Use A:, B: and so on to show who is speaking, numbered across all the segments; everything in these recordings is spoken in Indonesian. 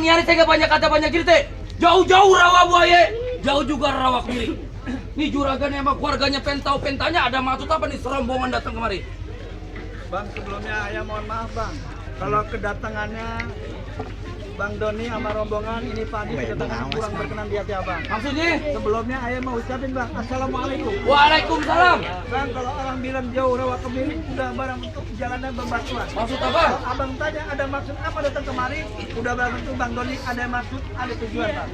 A: nih hari saya banyak kata banyak cerita. Jauh-jauh rawa buaya, jauh juga rawa kemiri. Nih juragan sama keluarganya pentau pentanya ada maksud apa nih serombongan datang kemari?
B: Bang, sebelumnya ayah mohon maaf bang. Kalau kedatangannya Bang Doni sama rombongan ini pagi kedatangan kurang berkenan di hati abang.
A: Maksudnya?
B: Sebelumnya ayah mau ucapin bang, assalamualaikum.
A: Waalaikumsalam.
B: Bang, kalau orang bilang jauh rawa kemiri udah barang untuk jalanan bebatuan.
A: Maksud apa?
B: Kalau abang tanya ada maksud apa datang kemari, udah barang tentu Bang Doni ada maksud, ada tujuan bang.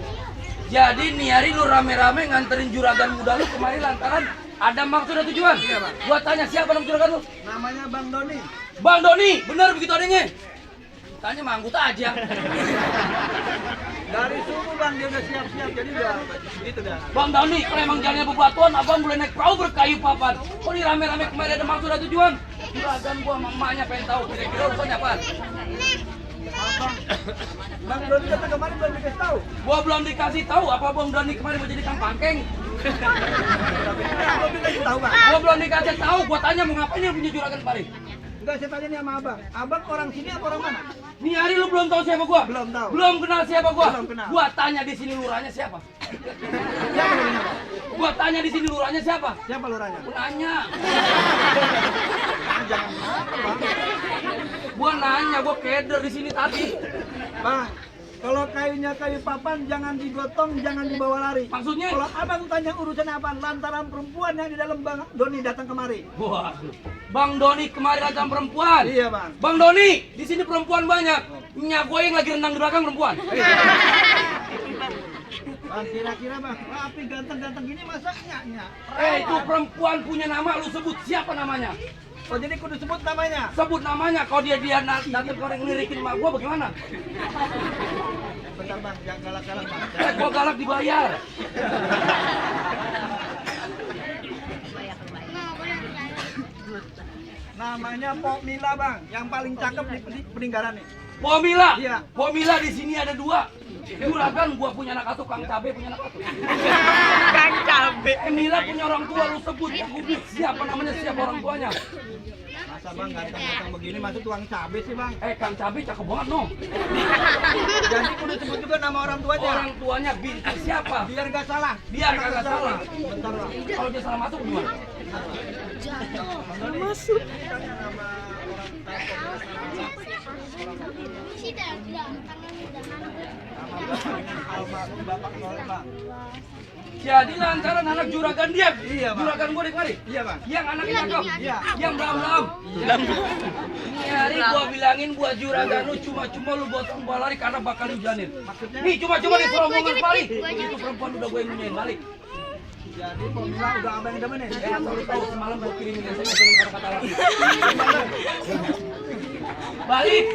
A: Jadi nih hari lu rame-rame nganterin juragan muda lu kemari lantaran ada maksud dan tujuan?
B: Iya bang.
A: Gua tanya siapa nama juragan lu?
B: Namanya Bang Doni.
A: Bang Doni, bener begitu adanya? Tanya manggut aja.
B: Dari subuh bang dia udah siap-siap, jadi udah gitu dah.
A: Bang Doni, kalau emang jalannya bebatuan, abang boleh naik perahu berkayu papan. Kok ini rame-rame kemarin ada maksud dan tujuan? Juragan gua sama emaknya pengen tahu kira-kira urusannya apaan?
B: Abang, Bang Doni datang kemarin belum dikasih tahu.
A: Gua belum dikasih tahu apa Bang Doni kemarin mau jadi kang pangkeng.
B: Belum dikasih tahu bang.
A: Gua belum dikasih tahu, gua tanya mau ngapain dia punya juragan kemarin.
B: Enggak, saya tanya nih sama abang. Abang orang sini apa orang mana?
A: Nih hari lu belum tahu siapa gua?
B: Belum tahu.
A: Belum kenal siapa gua?
B: Belum kenal.
A: Gua tanya di sini lurahnya siapa?
B: Siapa lurahnya bang?
A: Gua tanya di sini lurahnya siapa?
B: Siapa lurahnya?
A: Gua nanya.
B: Jangan marah bang.
A: Gua nanya, gua keder di sini tadi.
B: Bang, kalau kayunya kayu papan jangan digotong, jangan dibawa lari.
A: Maksudnya?
B: Kalau abang tanya urusan apa, lantaran perempuan yang di dalam Bang Doni datang kemari.
A: Waduh. Bang Doni kemarin datang perempuan.
B: Iya bang.
A: Bang Doni, di sini perempuan banyak. Nyak gue yang lagi renang di belakang perempuan.
B: Bang, kira-kira bang, tapi ganteng-ganteng gini masa nyak?
A: Itu perempuan punya nama, lu sebut siapa namanya?
B: Oh jadi kudu sebut namanya.
A: Sebut namanya, kalau dia datang ke orang ngelirik emak gua bagaimana?
B: Bentar bang, jangan galak-galak bang.
A: Gua galak dibayar.
B: Namanya Pok Mila bang, yang paling cakep di peninggalan nih.
A: Pomila.
B: Iya.
A: Pomila di sini ada dua. Juragan gua punya anak atuh, Kang Cabe punya anak atuh.
C: Kang Cabe.
A: Mila punya orang tua, lu sebut siapa namanya, siapa orang tuanya?
B: Masa bang ganteng-ganteng begini, masa tukang cabai sih bang?
A: Kang Cabe cakep banget no.
B: Jadi kudu sebut juga nama orang tuanya.
A: Orang tuanya binti siapa?
B: Biar gak salah.
A: Biar kagak salah.
B: Bentar bang.
A: Kalau dia salah masuk gimana?
C: Masuk.
B: Almarhum Bapak Soleh bang.
A: Jadi lantaran anak juragan dia.
B: Iya, Bang.
A: Juragan gua di kemari.
B: Iya bang.
A: Yang anaknya cakep.
B: Iya.
A: Yang belam-belam. Ini hari gua bilangin buat juragan lu cuma-cuma lu buat lari karena bakal dijanin.
B: Maksudnya?
A: Nih cuma-cuma di serombongan balik. Itu perempuan udah gue nyanyiin balik.
B: Jadi Pok Mila udah abang yang demen nih.
A: Asal lu tahu semalam gua kirimin SMS dengan kata-kata lagi. Balik.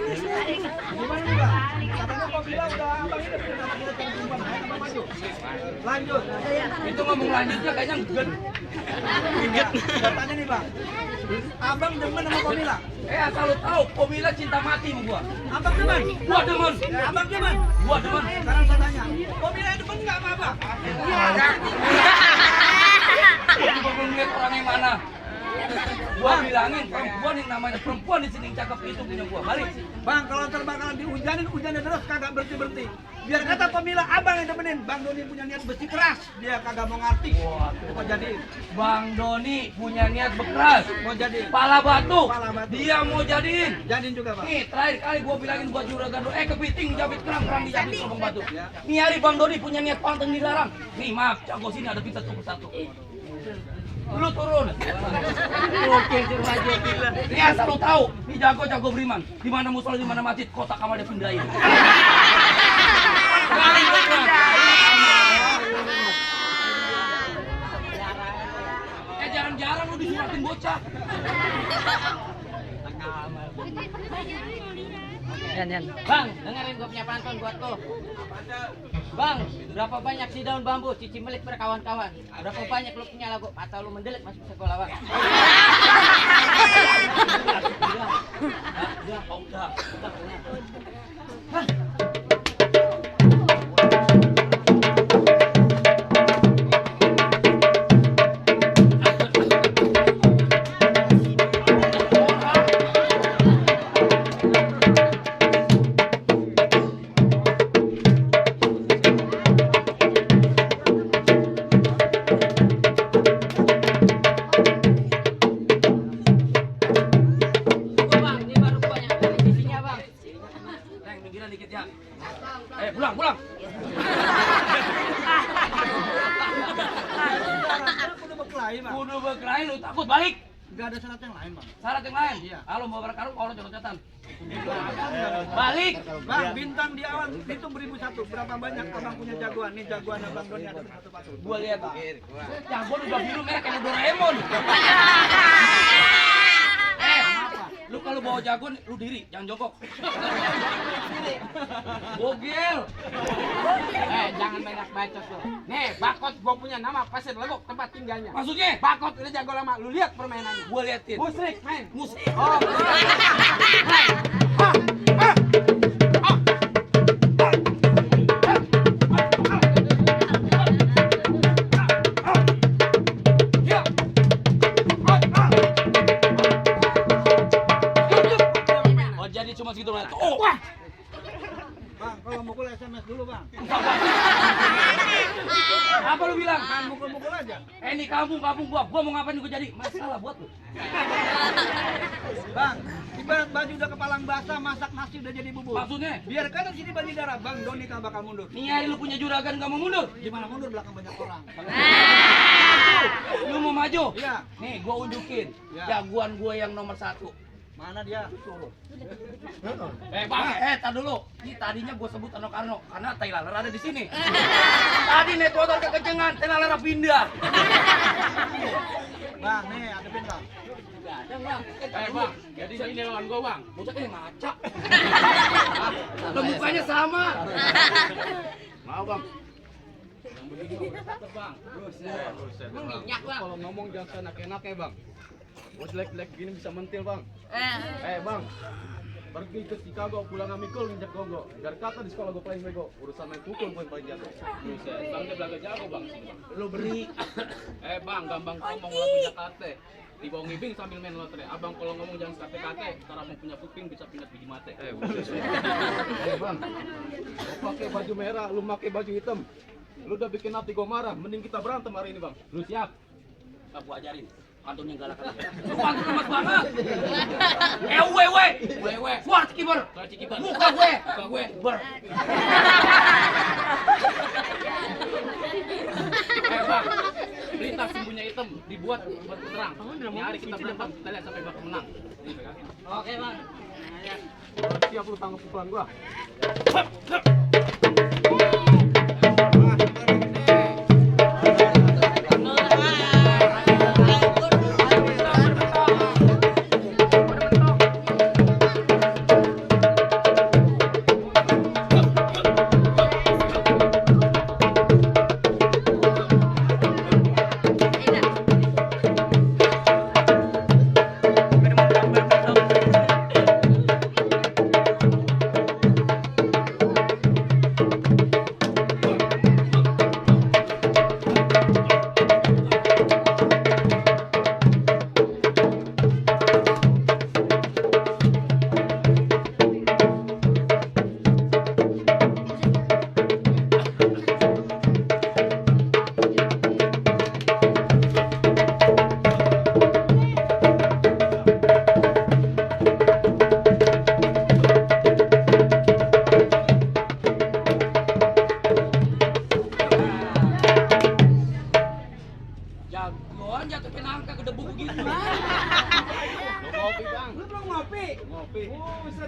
B: Gimana nih bang? Katanya Pok Mila udah abang yang demen. Kenapa kita cari perempuan? Ayo abang maju. Lanjut.
A: Itu ngomong lanjutnya kayaknya enggak.
B: Ingat. Katanya nih bang. Abang demen sama Pok Mila.
A: Asal lu tahu, Pomila cinta mati sama gua.
B: Abang demen.
A: Gua demen.
B: Abang demen.
A: Gua demen.
B: Sekarang saya tanya. Pok Mila demen nggak sama abang?
A: Gua belum lihat orang yang mana. Gua bilangin perempuan yang namanya perempuan di sini yang cakep itu punya gua. Balik.
B: Bang, kalau ntar bakalan dihujanin, hujannya terus kagak berhenti-berhenti. Biar kata Pemila, abang yang demenin. Bang Doni punya niat besi keras, dia kagak mau ngerti. Mau jadiin.
A: Bang Doni punya niat bekeras.
B: Mau jadiin.
A: Pala batu.
B: Pala batu.
A: Dia mau jadiin.
B: Jadiin juga bang.
A: Nih terakhir kali gua bilangin buat juragan lu, kepiting jabit kerang dijabit lubang batu.
B: Ya.
A: Nih hari Bang Doni punya niat panteng dilarang. Nih maaf, jago sini ada pizza satu. Lu turun. Oke, turun aja. Ini asal lu tahu, ini jago beriman. Di mana musola, di mana masjid, kotak kamar dia pindahin. Jarang-jarang lu disuratin bocah.
C: Yan. Bang, dengerin gue punya pantun buat lo. Bang, berapa banyak si daun bambu cici melik berkawan-kawan? Berapa banyak lu punya lagu atau lu mendelik masuk sekolah bang?
A: Pulang, pulang.
B: Udah berkelahi, Bang.
A: Kudu berkelahi lu takut balik.
B: Enggak ada syarat yang lain, Bang.
A: Syarat yang lain.
B: Iya.
A: Kalau mau berkarung kalau coret-coretan. Balik.
B: Bang, bintang di awal itu 1001. Berapa banyak abang punya jagoan? Nih jagoan abang Doni ada satu patut.
A: Gua lihat. Jagoan udah biru merah kayak Doraemon. Lu kalau bawa jagoan lu diri, jangan jongkok. Bogel.
C: Jangan banyak bacot lu. Nih, Bakot gua punya nama Pasir Legok tempat tinggalnya.
A: Maksudnya?
C: Bakot udah jago lama. Lu lihat permainannya.
A: Gua liatin.
C: Musrik, main.
A: Musik.
C: Oh,
A: Oh, jadi cuma segitu aja. Oh, wah.
B: Bang, kalau mukul SMS dulu, Bang.
A: Apa lu bilang?
B: Bang, mukul-mukul aja.
A: Ini kampung gua mau ngapain juga jadi masalah buat lu.
B: Bang, ibarat baju udah kepalang basah, masak nasi udah jadi bubur.
A: Maksudnya?
B: Biarkan di sini banjir darah, Bang Doni kan bakal mundur.
A: Nih lu punya juragan gak mau mundur.
B: Gimana mundur belakang banyak orang?
A: Lu mau maju?
B: Iya.
A: Nih gua unjukin
B: Iya.
A: jagoan gua yang nomor 1.
B: Mana dia?
A: Bang, tar dulu. Ini tadinya gua sebut Ano Karno karena tai laler ada di sini. Tadi naik motor kekencengan, tai laler pindah.
B: Bang, nih adepin, Bang.
A: Bang, jadi ini lawan gua, Bang. Bocah ini ngaca. Lo mukanya sama. Mau, Bang. Yang begini Bang.
C: minyak, Bang.
D: Kalau ngomong jangan enak ya bang. Bos jelek-jelek gini bisa mentil bang. Bang, pergi ke Chicago pulang amikul injak gogo. Biar kata di sekolah gue paling bego. Urusan main pukul paling jago.
E: Buset, bang dia belaga jago bang.
A: Lo beri.
E: Bang, gampang ngomong lagu Jakarta. Di bawah ngibing sambil main lotre. Abang kalau ngomong jangan kate-kate. Ntar abang punya kuping bisa pindah biji mate.
D: Bang, lo pakai baju merah, lu pakai baju hitam. Lu udah bikin hati gue marah. Mending kita berantem hari ini bang.
E: Lu siap?
A: Gak gua ajarin. Pantun yang galak aja. Lu pantun lemas banget. Wewe.
E: Wewe.
A: Suara cikiber.
E: Suara cikiber.
A: Muka gue.
E: Muka gue.
A: Ber.
E: Bang, perintah sembunyi hitam dibuat buat terang. Ini hari kita berantem, kita lihat sampai bakal menang.
C: Oke, Bang.
D: Siap lu tanggung pukulan gua.
A: Jagoan jatuh ke nangka ke debu begitu.
D: Lu ngopi bang.
B: Lu belum ngopi?
D: Ngopi.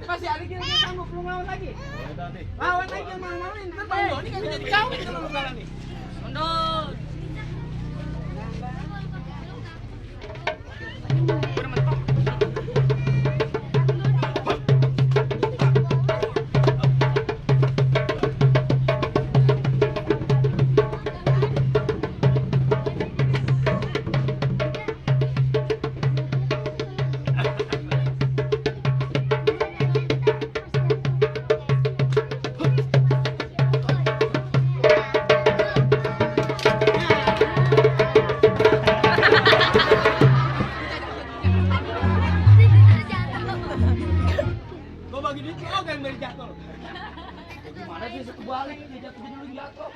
B: Masih ada kira sanggup lu ngelawan lagi?
D: Udah nih.
B: Lawan aja malu-maluin. Ntar Bang Doni kan jadi kawin kalau lu kalah nih.
C: Mundur.
B: Gua bagi duit lu kan dari jatuh.
A: Gimana dia kebalik dia jatuh jadi lu jatuh.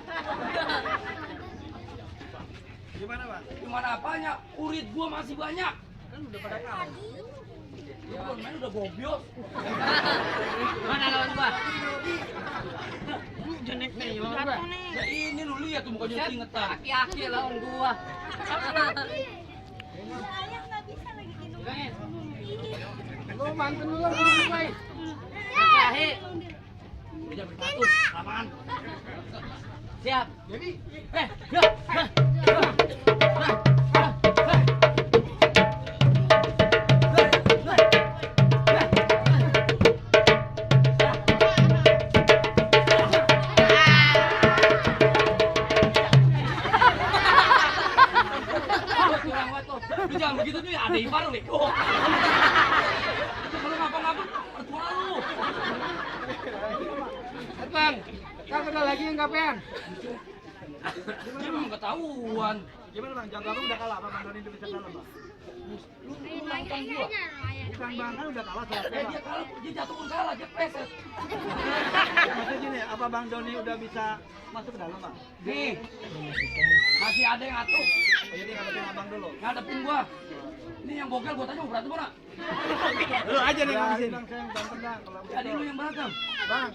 B: Gimana, Bang?
A: Gimana apanya? Urit gua masih banyak.
B: Kan udah pada kalah.
A: Lu belum main udah gobios.
C: Mana lawan gua?
B: Jenek nih, lawan gua.
A: Ya ini lu lihat tuh mukanya keringetan.
C: Aki-aki lawan gua.
B: Lu mantan lu lah ngomong baik.
C: Aki-aki.
A: Udah bersatu, lapangan.
C: Siap.
A: Jadi,
C: Yo.
A: lu jangan begitu tuh ya ada ipar lu. Kalau ngapa-ngapa, tua lu.
B: Bang, kan ada lagi yang kapan?
A: Dia memang ketahuan.
B: Gimana bang, jaga abang udah kalah, Bang Doni itu bisa kalah bang?
A: Lu nantang gua.
B: Bukan bang, kan udah kalah soal
A: Dia kalah, dia jatuh pun kalah, dia peset.
B: Maksudnya gini, apa Bang Doni udah bisa masuk ke dalam bang?
A: Nih, masih ada yang atuh.
B: Oh, jadi ngadepin abang dulu.
A: Ngadepin gua. Ini yang bogel gua tanya mau berantem mana?
B: Lu aja nih ngabisin. Bang, saya yang Banten bang. Kalau
A: Jadi lu yang berantem.
B: Bang,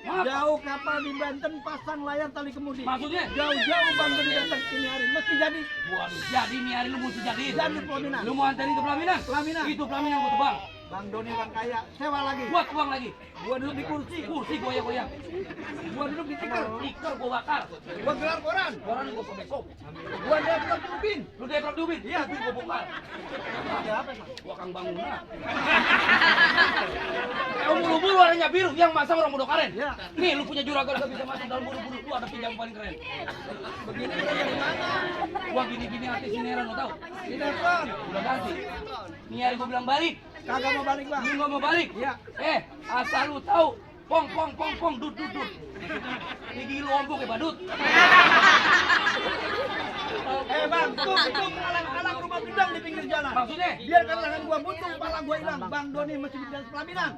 A: Maaf.
B: jauh kapal di Banten pasang layar tali kemudi.
A: Maksudnya?
B: Jauh-jauh Bang Doni datang ini hari, mesti jadi.
A: Waduh, jadi nih hari lu mesti jadi.
B: Jadi pelaminan.
A: Lu mau anterin ke pelaminan?
B: Pelaminan.
A: Itu pelaminan gua tebang.
B: Bang Doni orang kaya, sewa lagi.
A: Gua tebang lagi.
B: Gua duduk di kursi.
A: Kursi goyang-goyang.
B: Gua duduk di tikar.
A: Tikar gua bakar.
B: Gua gelar koran.
A: Koran gua sobek-sobek.
B: Gua deplok ubin.
A: Lu deprok dubin? Iya, duit gua bongkar.
B: Ada apa bang?
A: Gua kang bangunan. Umur-umur warnanya biru, yang masa orang bodoh karen.
B: Ya.
A: Nih, lu punya juragan gak bisa masuk dalam buru-buru. Lu ada pinjam paling keren.
B: Begini dari mana?
A: Gua gini-gini hati sineran, lu tau?
B: Sinetron.
A: Udah ganti. Nih hari gua bilang balik.
B: Kagak mau balik bang.
A: Lu gak mau balik?
B: Iya.
A: Asal lu tahu. Pong, pong, pong, pong, dut, dut, dut. Ini gigi lu ompong kayak badut.
B: Bang, tuh alang-alang rumah gedang di pinggir jalan.
A: Maksudnya?
B: Biar kalangan gua buntung, pala gua hilang. Bang Doni mesti bikin pelaminan.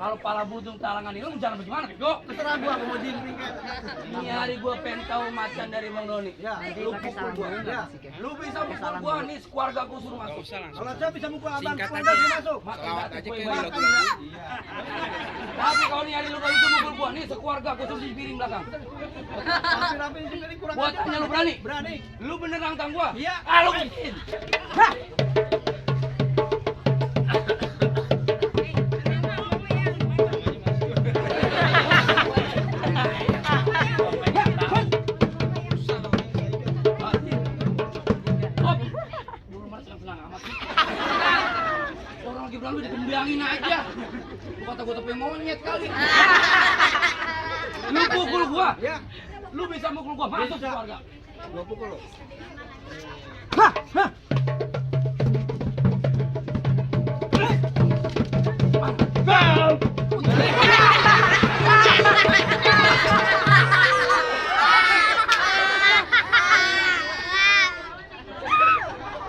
A: Kalau pala budung talangan ini lu jangan bagaimana, Bego?
B: Terserah gua mau jimpring kayak.
A: Ini hari gua pengen tahu macan dari Bang Doni.
B: Ya,
A: Lu pukul gua.
B: Ya.
A: Lu bisa pukul gua nih, keluarga gua suruh masuk.
B: Kalau saya bisa mukul abang, keluarga dia masuk.
A: Makan aja
B: Makan
A: kayak
B: ya.
A: Tapi kalau nih hari lu gak itu mukul gua nih, sekeluarga gua suruh di piring belakang.
B: Rapi-rapi di sini kurang.
A: Gua
B: ajar.
A: tanya lu berani?
B: Berani.
A: Lu bener nantang gua?
B: Iya.
A: Ah, lu bikin. Orang lagi berantem dikembangin aja. Lu kata gua tapi monyet kali. Lu pukul gua.
B: Ya.
A: Lu bisa mukul gua masuk
B: Bisa.
A: keluarga.
B: Gua pukul lu.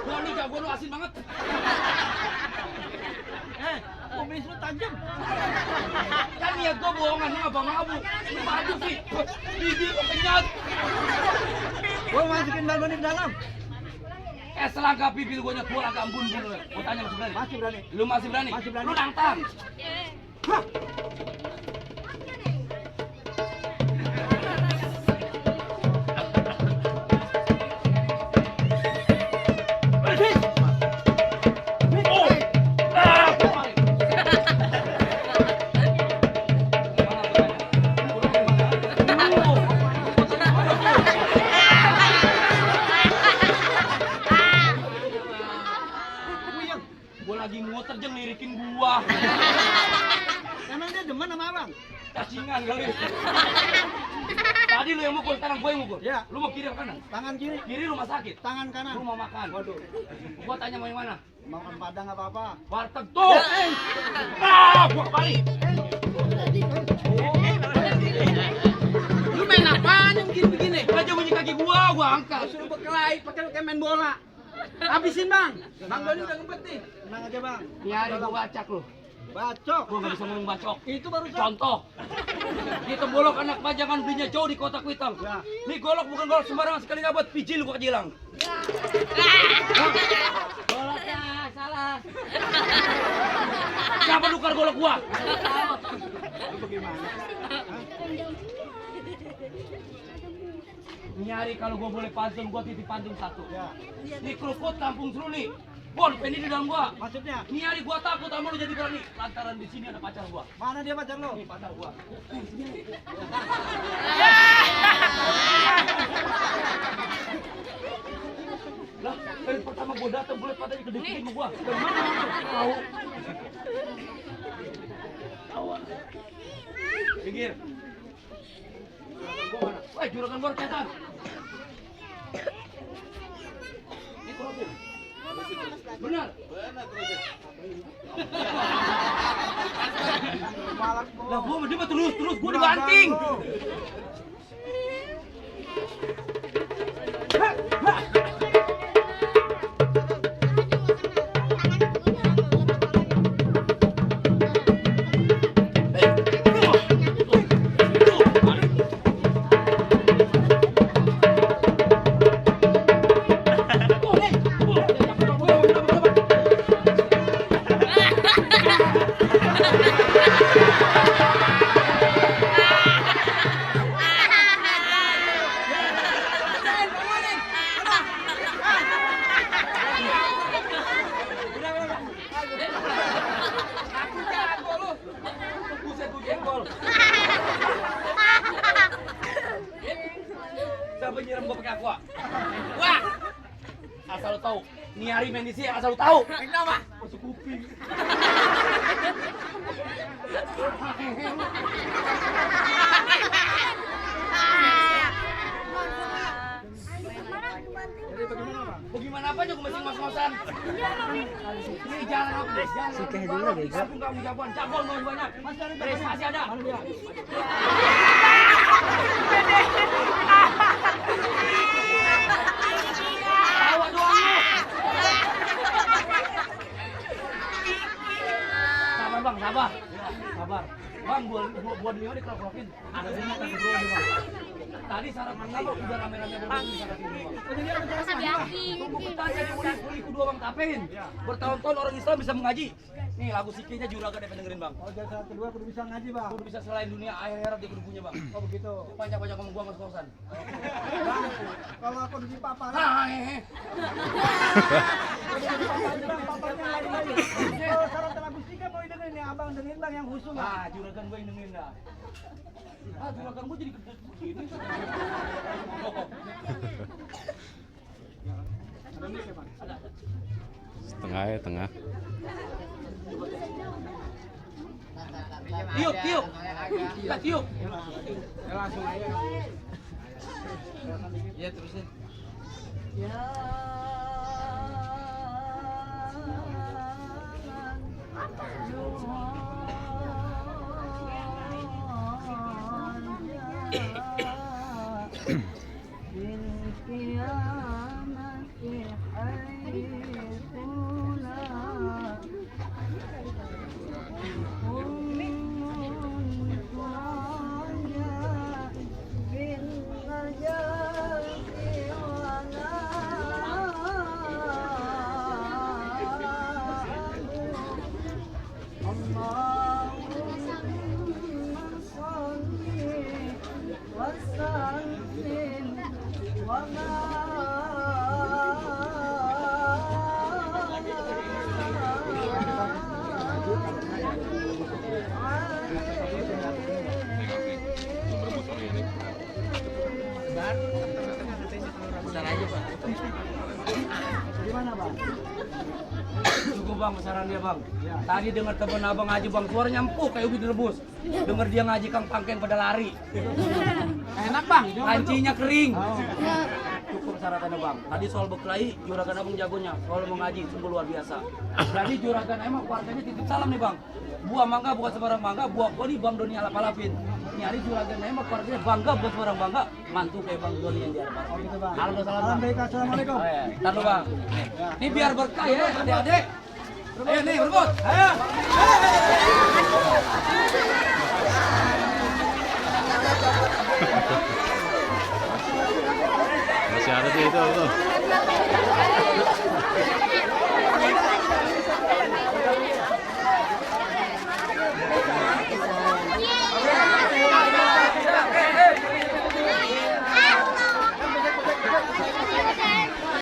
A: Gua nih jago lu asin banget.
B: Kumis lu tajam.
A: Kan niat gua bohongan lu ngapa-ngabu. Lu maju sih. Bibir lu kenyat.
B: Gua masukin Bang Doni ke dalam.
A: Selangkah bibir gua nyet gua agak embun-embun lu. Gua tanya masih berani?
B: Masih berani.
A: Lu masih berani?
B: Masih berani.
A: Lu nantang. Gua lagi muter aja ngirikin gua.
B: Emang dia demen sama abang?
A: Cacingan kali. Tadi lu yang mukul, sekarang gua yang mukul.
B: Ya.
A: Lu mau kiri atau kanan?
B: Tangan kiri,
A: Kiri rumah sakit.
B: tangan kanan.
A: Lu mau makan.
B: Waduh.
A: Gua tanya mau yang mana?
B: Makan padang apa-apa.
A: Warteg tuh. Gua balik.
C: Lu main apaan yang begini-begini?
A: Aja bunyi kaki gua angkat.
C: Suruh berkelahi pakai lu kayak main bola. Habisin bang. Bang Doni udah ngumpetin.
B: Tenang aja bang.
A: Ini hari gua bacak lu.
B: Bacok.
A: Gua gak bisa ngomong bacok.
B: Itu baru
A: Contoh. Di Tembolok anak pajangan belinya jauh di kota Kuitang.
B: Ya.
A: Nih golok bukan golok sembarangan sekali ngabet pijil gua kejilang.
C: Goloknya salah.
A: Siapa nukar golok gua?
B: Bagaimana?
A: Nyari kalau gua boleh pantun, gua titip pantun satu.
B: Ya.
A: Di Krukut Kampung Seruni. Bon, penny di dalam gua.
B: Maksudnya?
A: Nyari gua takut sama lu jadi berani. Lantaran di sini ada pacar gua.
B: Mana dia pacar lo?
A: Ini pacar gua. Lah, dari pertama gua datang boleh pada kedekit sama gua. Dari mana lu tahu? Awas. Pinggir. Woi, juragan gua kelihatan. Ini kurang. Benar. Lah gua dia mah terus gua dibanting. Siapa nyiram gua pakai aqua? Wah! Asal lu tahu, Niari main di sini asal lu tahu. Kenapa? Masuk kuping. Bagaimana apa aja gua masih ngos-ngosan. Ini jalan apa deh? Jalan. Sikeh dulu guys. Aku enggak mau jagoan. Jagoan mau banyak. Prestasi ada. Mana dia? Tawa doang lu. Sabar bang, sabar. Sabar. Bang, buat dia dikerok-kerokin. Ada bunga tadi bro nih bang. Tadi sarapan apa udah rame-rame berdua di sana sini bang. Tunggu petanya di kedua bang tapein. Bertahun-tahun orang Islam bisa mengaji. Nih lagu sikihnya Juragan dia dengerin bang.
B: Oh, jadi syarat kedua kudu bisa ngaji, Bang.
A: Kudu bisa selain dunia akhirat dia kudu punya bang.
B: Oh, begitu.
A: Banyak-banyak ngomong gua ngos-ngosan.
B: Bang, kalau aku di papa lah.
A: Nah, hehe.
B: Papanya lagi. Kalau syarat lagu Sika mau dengerin yang Abang dengerin Bang yang khusus.
A: Ah, Juragan gua yang dengerin dah. Ah, Juragan gua jadi gede begini.
B: Ada mic ya, Bang?
A: Ada.
F: Setengah ya, tengah.
A: Tiup, tiup. Kita tiup.
B: Ya langsung aja.
C: Iya terusin.
B: Gimana, Bang?
A: Cukup bang, saran dia bang. Tadi dengar temen abang ngaji bang, suaranya empuk kayak ubi direbus. Dengar dia ngaji Kang Pangkeng pada lari.
B: Enak, Bang.
A: Kancinya kering. Cukup syaratannya bang. Tadi soal berkelahi, Juragan abang jagonya. Soal mau ngaji, sungguh luar biasa. Jadi Juragan emang keluarganya titip salam nih bang. Buah mangga bukan sembarang mangga, buah koni Bang Doni alap-alapin. Nyari Juragan emang keluarganya bangga buat sembarang bangga. Mantu kayak Bang Doni yang diharapkan.
B: Oh, gitu, Bang.
A: Halo, salam bang.
B: Alhamdulillah, assalamualaikum.
A: Oh, ya. Ntar dulu bang. Ini biar berkah ya adik-adik. Ayo nih berebut. Ayo.
F: Masih ada sih itu.